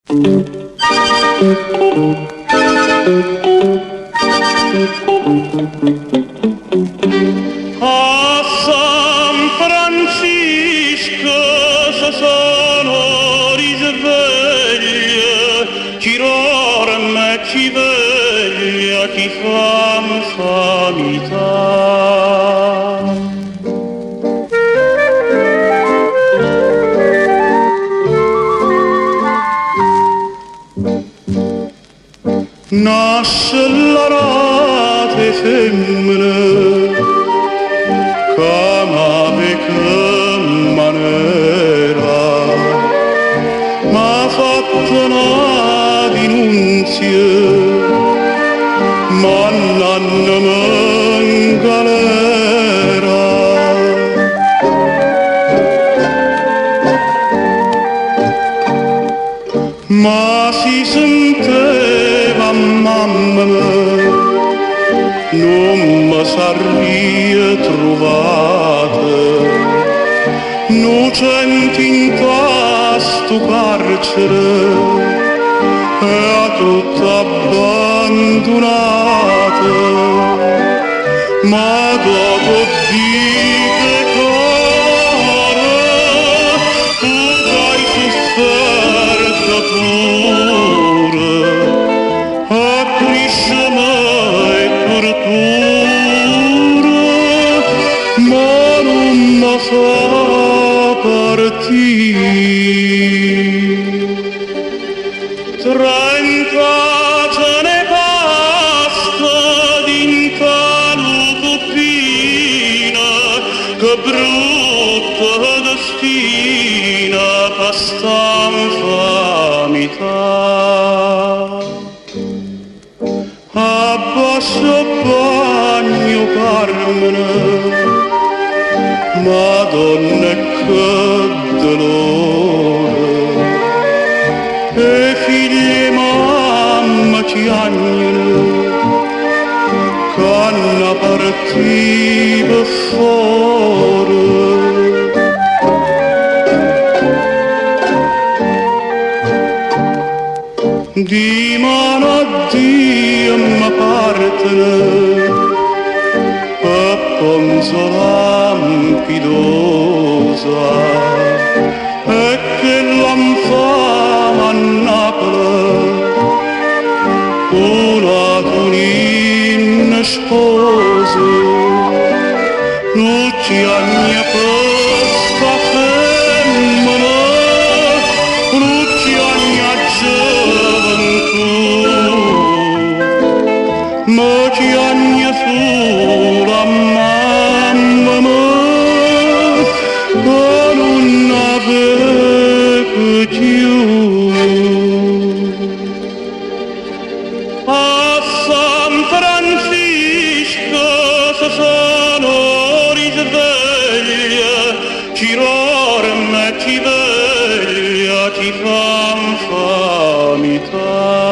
A San Francisco se sono risveglia, chi dorme, chi veglia, chi fa infamità. Nasce la rate femmine come che maniera, m'ha fatto una denunzia, mannandomi in galera. Ma si sentiva mamma mia, non mi sarei trovata, innocente in questo carcere, e a tutta abbandonata. Ma dopo dite cuore, tu hai sofferto pure, a Cristo mai tortura, ma non mi fa partire. 30 ce ne basta d'inta l'utopina, che brutta destina per sta infamità. Abbassa bagno Carmine, Madonna che dolore, e figli e mamma ci agnano, canna partiva fuori. Di mano a Dio mi partene, e consolam fidosa, e che l'anfama a Napoli, una tunina sposa, luci agna questa femmina, luci agna gioventù, ma ci agna sulla mamma mia, con una vecchia più. A San Francisco se sono risveglia, ci dorme, ci veglia, ci fa infamità.